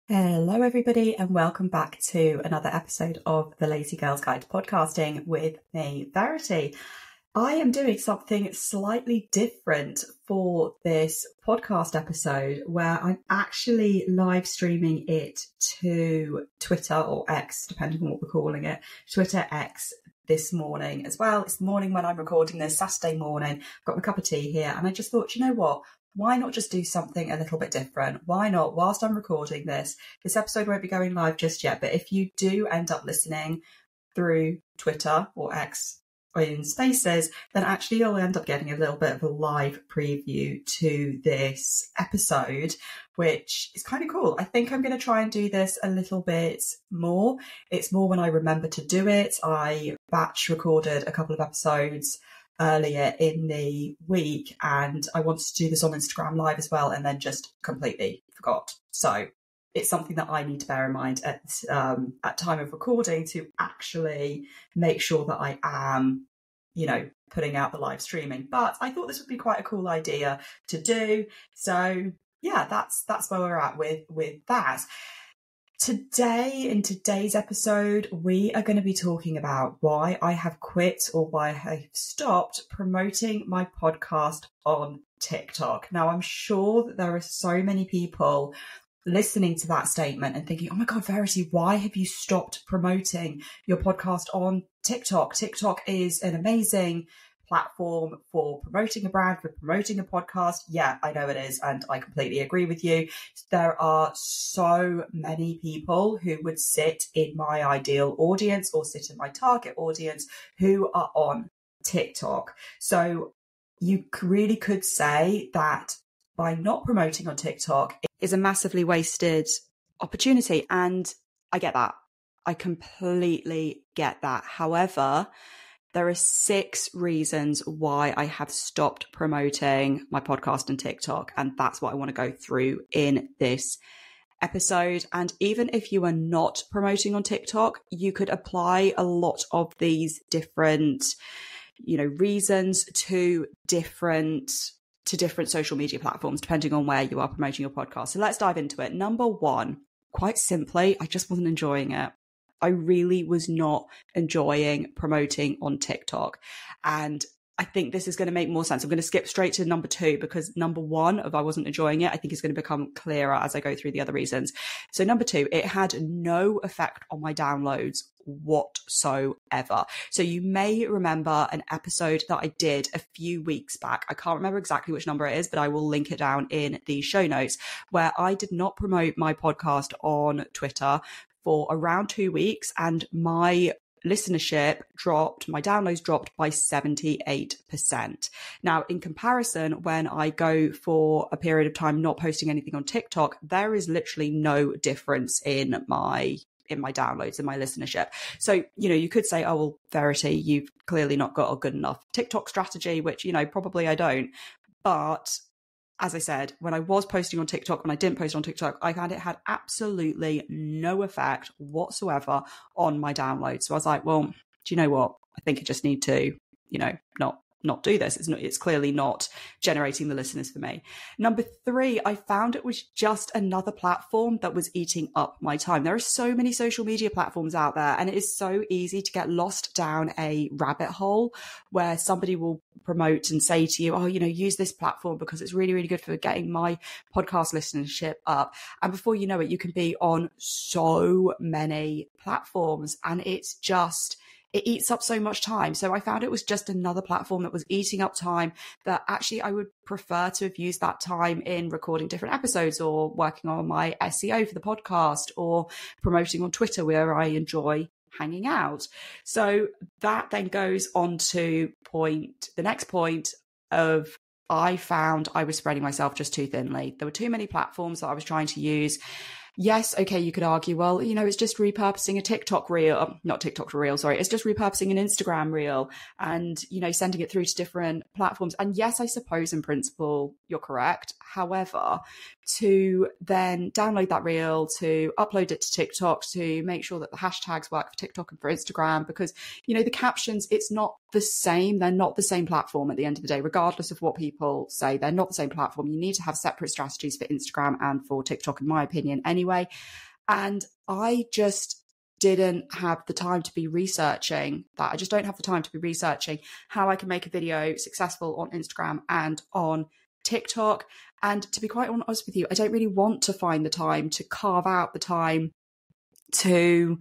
Hello, everybody, and welcome back to another episode of the Lazy Girls Guide to Podcasting with me, Verity. I am doing something slightly different for this podcast episode where I'm actually live streaming it to Twitter or X, depending on what we're calling it, Twitter X this morning as well. It's the morning when I'm recording this, Saturday morning. I've got my cup of tea here and I just thought, you know what? Why not just do something a little bit different? Why not, whilst I'm recording this episode won't be going live just yet, but if you do end up listening through Twitter or X or in Spaces, then actually you'll end up getting a little bit of a live preview to this episode, which is kind of cool. I think I'm going to try and do this a little bit more. It's more when I remember to do it. I batch recorded a couple of episodes earlier in the week and I wanted to do this on Instagram Live as well and then just completely forgot. So it's something that I need to bear in mind at time of recording to actually make sure that I am, putting out the live streaming. But I thought this would be quite a cool idea to do. So yeah, that's where we're at with that. Today, in today's episode, we are going to be talking about why I have quit or why I have stopped promoting my podcast on TikTok. Now, I'm sure that there are so many people listening to that statement and thinking, oh my God, Verity, why have you stopped promoting your podcast on TikTok? TikTok is an amazing platform for promoting a brand, for promoting a podcast. Yeah, I know it is. And I completely agree with you. There are so many people who would sit in my ideal audience or sit in my target audience who are on TikTok. So you really could say that by not promoting on TikTok is a massively wasted opportunity. And I get that. I completely get that. However, there are 6 reasons why I have stopped promoting my podcast on TikTok. And that's what I want to go through in this episode. And even if you are not promoting on TikTok, you could apply a lot of these different, reasons to different social media platforms, depending on where you are promoting your podcast. So let's dive into it. Number 1, quite simply, I just wasn't enjoying it. I really was not enjoying promoting on TikTok. And I think this is going to make more sense. I'm going to skip straight to number 2 because number 1 of I wasn't enjoying it, I think is going to become clearer as I go through the other reasons. So number 2, it had no effect on my downloads whatsoever. So you may remember an episode that I did a few weeks back. I can't remember exactly which number it is, but I will link it down in the show notes, where I did not promote my podcast on Twitter for around 2 weeks and my listenership dropped, my downloads dropped by 78%. Now, in comparison, when I go for a period of time not posting anything on TikTok, there is literally no difference in my downloads and my listenership. So, you could say, oh, well, Verity, you've clearly not got a good enough TikTok strategy, which, probably I don't. But as I said, when I was posting on TikTok, when I didn't post on TikTok, I found it had absolutely no effect whatsoever on my downloads. So I was like, well, do you know what? I think I just need to, not do this. It's clearly not generating the listeners for me. Number 3, I found it was just another platform that was eating up my time. There are so many social media platforms out there, and it is so easy to get lost down a rabbit hole where somebody will promote and say to you, oh, use this platform because it's really, really good for getting my podcast listenership up. And before you know it, you can be on so many platforms and it eats up so much time. So I found it was just another platform that was eating up time that actually I would prefer to have used that time in recording different episodes or working on my SEO for the podcast or promoting on Twitter where I enjoy hanging out. So that then goes on to the next point of I found I was spreading myself just too thinly. There were too many platforms that I was trying to use. Yes, okay, you could argue, well, it's just repurposing a TikTok reel, not TikTok reel, sorry. It's just repurposing an Instagram reel and, sending it through to different platforms. And yes, I suppose in principle, you're correct. However, to then download that reel, to upload it to TikTok, to make sure that the hashtags work for TikTok and for Instagram, because, the captions, it's not the same. They're not the same platform at the end of the day, regardless of what people say. They're not the same platform. You need to have separate strategies for Instagram and for TikTok, in my opinion, anyway. And I just didn't have the time to be researching that. I just don't have the time to be researching how I can make a video successful on Instagram and on TikTok. And to be quite honest with you, I don't really want to find the time to carve out the time to,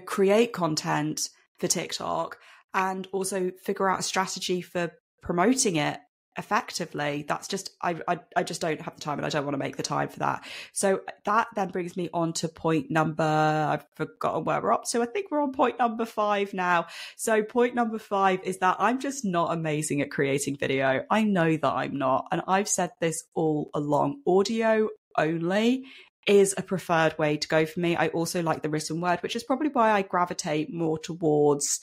create content for TikTok and also figure out a strategy for promoting it effectively. That's just, I just don't have the time, and I don't want to make the time for that. So that then brings me on to point number, I've forgotten where we're up to. I think we're on point number 5 now. So point number 5 is that I'm just not amazing at creating video. I know that I'm not. And I've said this all along. Audio only is a preferred way to go for me. I also like the written word, which is probably why I gravitate more towards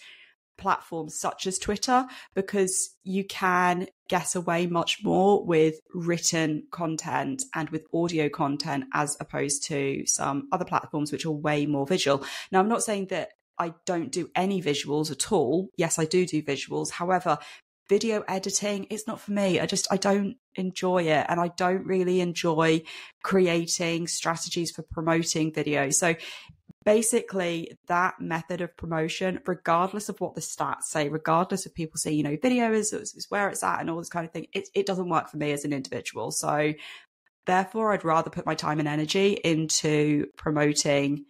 platforms such as Twitter, because you can get away much more with written content and with audio content as opposed to some other platforms which are way more visual. Now, I'm not saying that I don't do any visuals at all. Yes, I do visuals. However, video editing, it's not for me. I don't enjoy it, and I don't really enjoy creating strategies for promoting videos. So basically, that method of promotion, regardless of what the stats say, regardless of people say, video is where it's at and all this kind of thing, it doesn't work for me as an individual. So therefore, I'd rather put my time and energy into promoting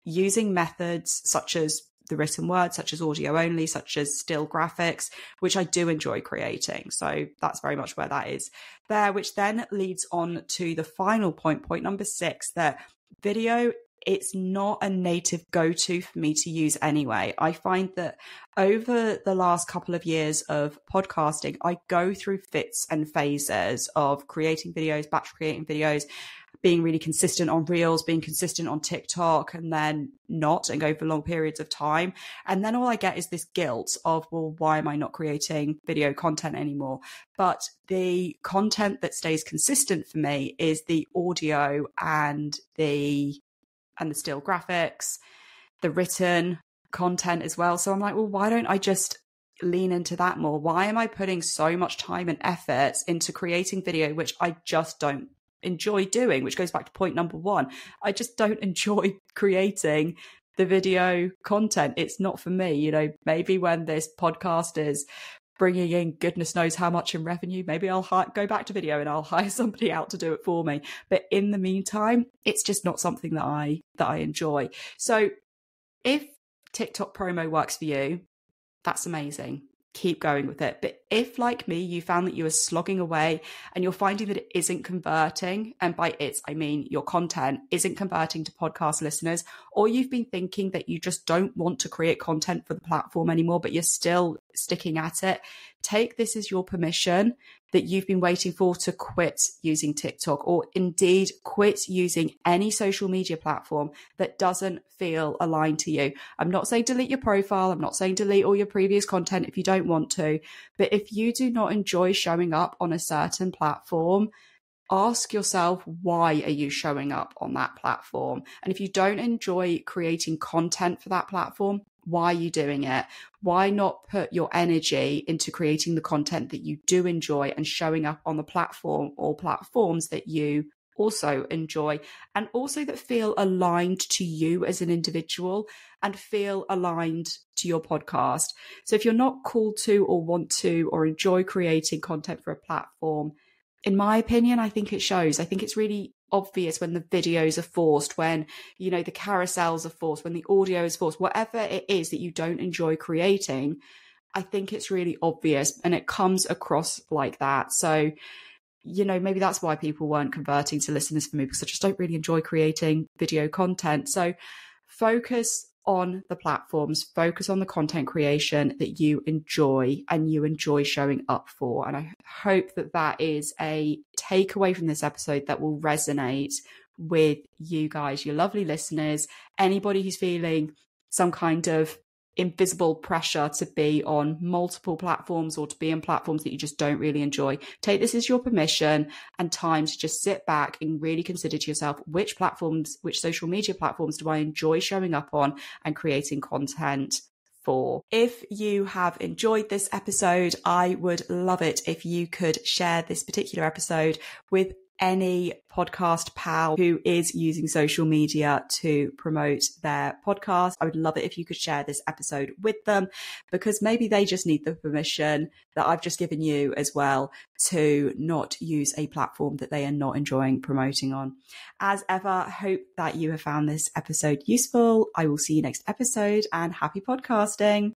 using methods such as the written word, such as audio only, such as still graphics, which I do enjoy creating. So that's very much where that is there, which then leads on to the final point number 6, that video, it's not a native go-to for me to use anyway. I find that over the last couple of years of podcasting, I go through fits and phases of creating videos, batch creating videos, being really consistent on Reels, being consistent on TikTok, and then not, and go for long periods of time. And then all I get is this guilt of, well, why am I not creating video content anymore? But the content that stays consistent for me is the audio and the still graphics, the written content as well. So I'm like, well, why don't I just lean into that more? Why am I putting so much time and effort into creating video, which I just don't enjoy doing, which goes back to point number 1. I just don't enjoy creating the video content. It's not for me. Maybe when this podcast is bringing in goodness knows how much in revenue, maybe I'll go back to video and I'll hire somebody out to do it for me. But in the meantime, it's just not something that I enjoy. So if TikTok promo works for you, that's amazing. Keep going with it. But if, like me, you found that you are slogging away and you're finding that it isn't converting, and by it, I mean your content isn't converting to podcast listeners, or you've been thinking that you just don't want to create content for the platform anymore, but you're still sticking at it, take this as your permission that you've been waiting for to quit using TikTok, or indeed quit using any social media platform that doesn't feel aligned to you. I'm not saying delete your profile. I'm not saying delete all your previous content if you don't want to. But if you do not enjoy showing up on a certain platform, ask yourself, why are you showing up on that platform? And if you don't enjoy creating content for that platform, why are you doing it? Why not put your energy into creating the content that you do enjoy and showing up on the platform or platforms that you also enjoy, and also that feel aligned to you as an individual and feel aligned to your podcast? So if you're not called to or want to or enjoy creating content for a platform, in my opinion, I think it shows. I think it's really obvious when the videos are forced, when, the carousels are forced, when the audio is forced, whatever it is that you don't enjoy creating, I think it's really obvious and it comes across like that. So, maybe that's why people weren't converting to listeners for me, because I just don't really enjoy creating video content. So focus on the platforms, focus on the content creation that you enjoy and you enjoy showing up for. And I hope that that is a takeaway from this episode that will resonate with you guys, your lovely listeners, anybody who's feeling some kind of invisible pressure to be on multiple platforms or to be on platforms that you just don't really enjoy. Take this as your permission and time to just sit back and really consider to yourself, which social media platforms do I enjoy showing up on and creating content for? If you have enjoyed this episode, I would love it if you could share this particular episode with any podcast pal who is using social media to promote their podcast. I would love it if you could share this episode with them, because maybe they just need the permission that I've just given you as well to not use a platform that they are not enjoying promoting on. As ever, hope that you have found this episode useful. I will see you next episode, and happy podcasting.